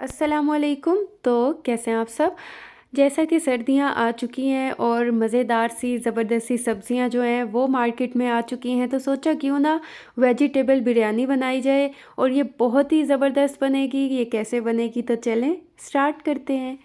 अस्सलामुअलैकुम। तो कैसे हैं आप सब? जैसा कि सर्दियां आ चुकी हैं और मज़ेदार सी ज़बरदस्त सी सब्ज़ियां जो हैं वो मार्केट में आ चुकी हैं, तो सोचा क्यों ना वेजिटेबल बिरयानी बनाई जाए और ये बहुत ही ज़बरदस्त बनेगी। ये कैसे बनेगी, तो चलें स्टार्ट करते हैं।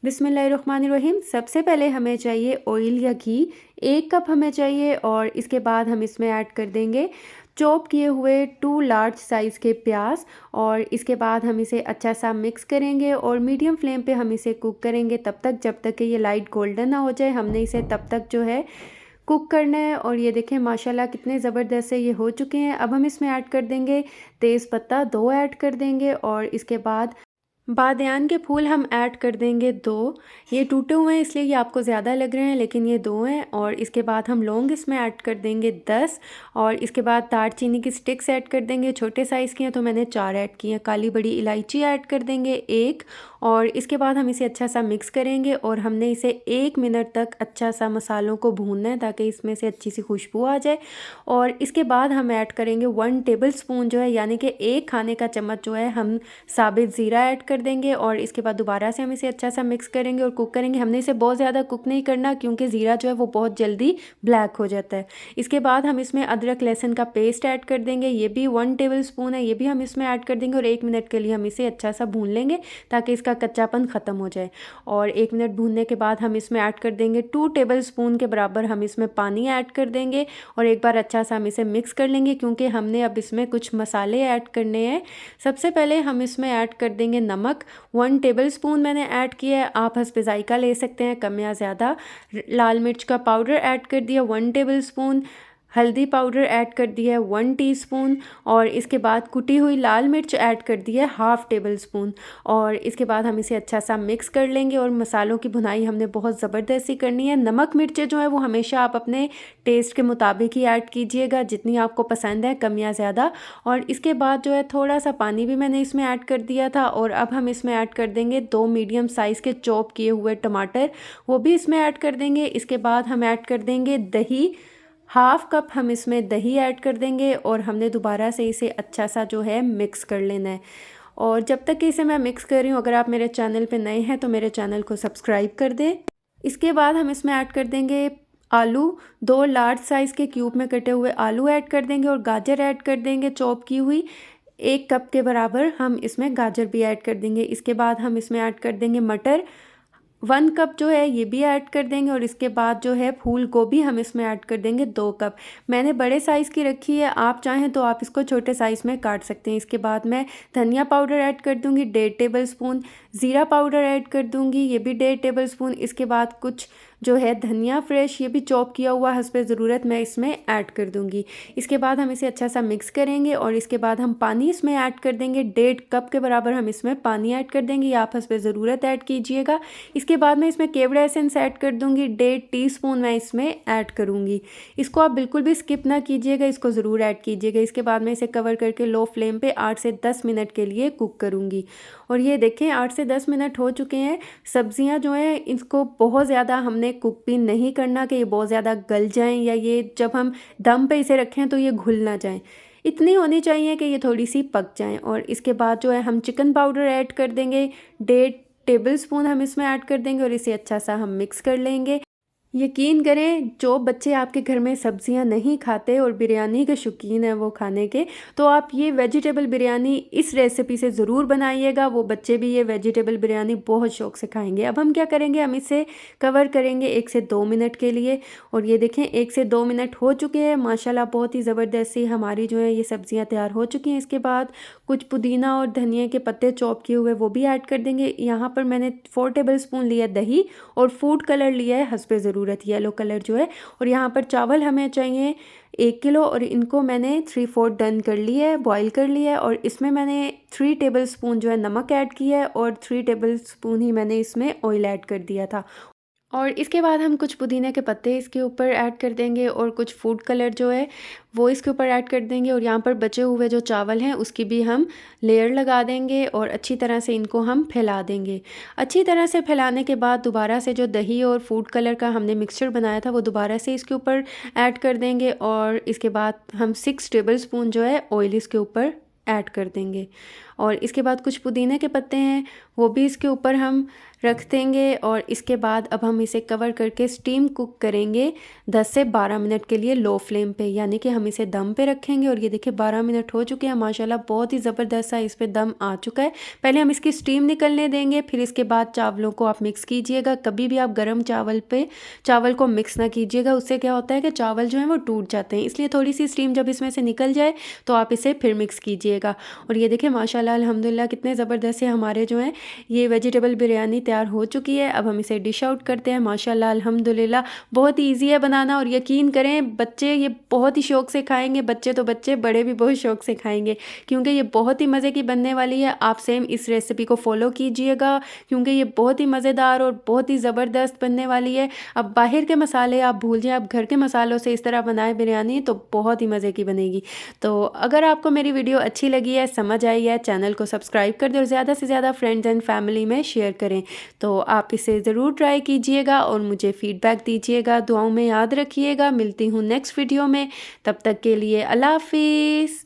बिस्मिल्लाहिर्रहमानिर्रहीम। सबसे पहले हमें चाहिए ऑयल या घी, 1 कप हमें चाहिए। और इसके बाद हम इसमें ऐड कर देंगे चॉप किए हुए 2 लार्ज साइज़ के प्याज। और इसके बाद हम इसे अच्छा सा मिक्स करेंगे और मीडियम फ्लेम पे हम इसे कुक करेंगे तब तक जब तक कि ये लाइट गोल्डन ना हो जाए। हमने इसे तब तक जो है कुक करना है। और ये देखें माशाल्लाह कितने ज़बरदस्त से ये हो चुके हैं। अब हम इसमें ऐड कर देंगे तेज़ पत्ता 2 ऐड कर देंगे। और इसके बाद बादयान के फूल हम ऐड कर देंगे 2। ये टूटे हुए हैं इसलिए ये आपको ज़्यादा लग रहे हैं, लेकिन ये 2 हैं। और इसके बाद हम लौंग इसमें ऐड कर देंगे 10। और इसके बाद दालचीनी की स्टिक्स ऐड कर देंगे, छोटे साइज़ की हैं तो मैंने 4 ऐड की हैं। काली बड़ी इलायची ऐड कर देंगे 1। और इसके बाद हम इसे अच्छा सा मिक्स करेंगे और हमने इसे 1 मिनट तक अच्छा सा मसालों को भूनना है ताकि इसमें से अच्छी सी खुशबू आ जाए। और इसके बाद हम ऐड करेंगे 1 टेबल स्पून जो है, यानी कि 1 खाने का चम्मच जो है, हम साबित ज़ीरा ऐड कर देंगे। और इसके बाद दोबारा से हम इसे अच्छा सा मिक्स करेंगे और कुक करेंगे। हमने इसे बहुत ज़्यादा कुक नहीं करना क्योंकि ज़ीरा जो है वो बहुत जल्दी ब्लैक हो जाता है। इसके बाद हम इसमें अदरक लहसुन का पेस्ट ऐड कर देंगे, ये भी 1 टेबल स्पून है, ये भी हम इसमें ऐड कर देंगे। और 1 मिनट के लिए हम इसे अच्छा सा भून लेंगे ताकि इसका कच्चापन ख़त्म हो जाए। और 1 मिनट भूनने के बाद हम इसमें ऐड कर देंगे 2 टेबल स्पून के बराबर हम इसमें पानी ऐड कर देंगे। और एक बार अच्छा सा हम इसे मिक्स कर लेंगे क्योंकि हमने अब इसमें कुछ मसाले ऐड करने हैं। सबसे पहले हम इसमें ऐड कर देंगे नमक, 1 टेबल स्पून मैंने ऐड किया है, आप हस्बे ज़ायक़ा ले सकते हैं कम या ज़्यादा। लाल मिर्च का पाउडर ऐड कर दिया 1 टेबल स्पून। हल्दी पाउडर ऐड कर दिया है 1 टीस्पून। और इसके बाद कुटी हुई लाल मिर्च ऐड कर दी है 1/2 टेबल स्पून। और इसके बाद हम इसे अच्छा सा मिक्स कर लेंगे। और मसालों की भुनाई हमने बहुत ज़बरदस्त सी करनी है। नमक मिर्चें जो है वो हमेशा आप अपने टेस्ट के मुताबिक ही ऐड कीजिएगा, जितनी आपको पसंद है, कम या ज़्यादा। और इसके बाद जो है थोड़ा सा पानी भी मैंने इसमें ऐड कर दिया था। और अब हम इसमें ऐड कर देंगे 2 मीडियम साइज़ के चॉप किए हुए टमाटर, वो भी इसमें ऐड कर देंगे। इसके बाद हम ऐड कर देंगे दही, 1/2 कप हम इसमें दही ऐड कर देंगे। और हमने दोबारा से इसे अच्छा सा जो है मिक्स कर लेना है। और जब तक कि इसे मैं मिक्स कर रही हूँ, अगर आप मेरे चैनल पे नए हैं तो मेरे चैनल को सब्सक्राइब कर दें। इसके बाद हम इसमें ऐड कर देंगे आलू, 2 लार्ज साइज़ के क्यूब में कटे हुए आलू ऐड कर देंगे। और गाजर ऐड कर देंगे चॉप की हुई, 1 कप के बराबर हम इसमें गाजर भी ऐड कर देंगे। इसके बाद हम इसमें ऐड कर देंगे मटर, 1 कप जो है ये भी ऐड कर देंगे। और इसके बाद जो है फूल गोभी हम इसमें ऐड कर देंगे 2 कप। मैंने बड़े साइज़ की रखी है, आप चाहें तो आप इसको छोटे साइज़ में काट सकते हैं। इसके बाद मैं धनिया पाउडर ऐड कर दूंगी 1.5 टेबल स्पून, ज़ीरा पाउडर ऐड कर दूंगी, ये भी 1.5 टेबल स्पून। इसके बाद कुछ जो है धनिया फ्रेश, ये भी चॉप किया हुआ हस्बे ज़रूरत मैं इसमें ऐड कर दूंगी। इसके बाद हम इसे अच्छा सा मिक्स करेंगे। और इसके बाद हम पानी इसमें ऐड कर देंगे, 1.5 कप के बराबर हम इसमें पानी ऐड कर देंगे, या आप हस्बे ज़रूरत ऐड कीजिएगा। इसके बाद मैं इसमें केवड़ा एसेंस ऐड कर दूंगी, 1.5 टीस्पून मैं इसमें ऐड करूंगी। इसको आप बिल्कुल भी स्किप ना कीजिएगा, इसको ज़रूर ऐड कीजिएगा। इसके बाद मैं इसे कवर करके लो फ्लेम पे 8 से 10 मिनट के लिए कुक करूंगी। और ये देखें 8 से 10 मिनट हो चुके हैं। सब्जियां जो हैं इसको बहुत ज़्यादा हमने कुक भी नहीं करना कि ये बहुत ज़्यादा गल जाएं, या ये जब हम दम पे इसे रखें तो ये घुल ना जाएं। इतनी होनी चाहिए कि ये थोड़ी सी पक जाएं। और इसके बाद जो है हम चिकन पाउडर ऐड कर देंगे, 1.5 टेबल स्पून हम इसमें ऐड कर देंगे। और इसे अच्छा सा हम मिक्स कर लेंगे। यकीन करें, जो बच्चे आपके घर में सब्जियां नहीं खाते और बिरयानी के शौकीन हैं वो खाने के, तो आप ये वेजिटेबल बिरयानी इस रेसिपी से ज़रूर बनाइएगा। वो बच्चे भी ये वेजिटेबल बिरयानी बहुत शौक से खाएंगे। अब हम क्या करेंगे, हम इसे कवर करेंगे 1 से 2 मिनट के लिए। और ये देखें 1 से 2 मिनट हो चुके हैं। माशाल्लाह बहुत ही ज़बरदस्त सी हमारी जो है ये सब्जियाँ तैयार हो चुकी हैं। इसके बाद कुछ पुदीना और धनिया के पत्ते चॉप किए हुए वो भी ऐड कर देंगे। यहाँ पर मैंने 4 टेबल स्पून लिया दही, और फूड कलर लिया है हस्बे ज़रूरत, येलो कलर जो है। और यहाँ पर चावल हमें चाहिए 1 किलो, और इनको मैंने 3/4 डन कर लिया है, बॉईल कर लिया है। और इसमें मैंने 3 टेबल स्पून जो है नमक ऐड किया है, और 3 टेबल स्पून ही मैंने इसमें ऑयल ऐड कर दिया था। और इसके बाद हम कुछ पुदीने के पत्ते इसके ऊपर ऐड कर देंगे, और कुछ फूड कलर जो है वो इसके ऊपर ऐड कर देंगे। और यहाँ पर बचे हुए जो चावल हैं उसकी भी हम लेयर लगा देंगे, और अच्छी तरह से इनको हम फैला देंगे। अच्छी तरह से फैलाने के बाद दोबारा से जो दही और फूड कलर का हमने मिक्सचर बनाया था वो दोबारा से इसके ऊपर ऐड कर देंगे। और इसके बाद हम 6 टेबल स्पून जो है ऑयल इसके ऊपर ऐड कर देंगे। और इसके बाद कुछ पुदीने के पत्ते हैं वो भी इसके ऊपर हम रख देंगे। और इसके बाद अब हम इसे कवर करके स्टीम कुक करेंगे 10 से 12 मिनट के लिए लो फ्लेम पे, यानी कि हम इसे दम पे रखेंगे। और ये देखिए 12 मिनट हो चुके हैं माशाल्लाह, बहुत ही ज़बरदस्त सा इस पे दम आ चुका है। पहले हम इसकी स्टीम निकलने देंगे, फिर इसके बाद चावलों को आप मिक्स कीजिएगा। कभी भी आप गर्म चावल को मिक्स ना कीजिएगा, उससे क्या होता है कि चावल जो है वो टूट जाते हैं। इसलिए थोड़ी सी स्टीम जब इसमें से निकल जाए तो आप इसे फिर मिक्स कीजिएगा। और ये देखिए माशाल्लाह अल्हम्दुलिल्लाह कितने ज़बरदस्त से हमारे जो हैं ये वेजिटेबल बिरयानी तैयार हो चुकी है। अब हम इसे डिश आउट करते हैं। माशाल्लाह अल्हम्दुलिल्लाह बहुत ही ईजी है बनाना, और यकीन करें बच्चे ये बहुत ही शौक़ से खाएंगे। बच्चे तो बच्चे, बड़े भी बहुत शौक़ से खाएंगे, क्योंकि ये बहुत ही मज़े की बनने वाली है। आप सेम इस रेसिपी को फॉलो कीजिएगा, क्योंकि ये बहुत ही मज़ेदार और बहुत ही ज़बरदस्त बनने वाली है। अब बाहर के मसाले आप भूल जाएं, आप घर के मसालों से इस तरह बनाएं बिरयानी तो बहुत ही मज़े की बनेगी। तो अगर आपको मेरी वीडियो अच्छी लगी है, समझ आई है, चैनल को सब्सक्राइब कर दें और ज़्यादा से ज़्यादा फ्रेंड्स एंड फैमिली में शेयर करें। तो आप इसे ज़रूर ट्राई कीजिएगा और मुझे फ़ीडबैक दीजिएगा। दुआओं में याद रखिएगा। मिलती हूँ नेक्स्ट वीडियो में, तब तक के लिए अल्लाह हाफिज़।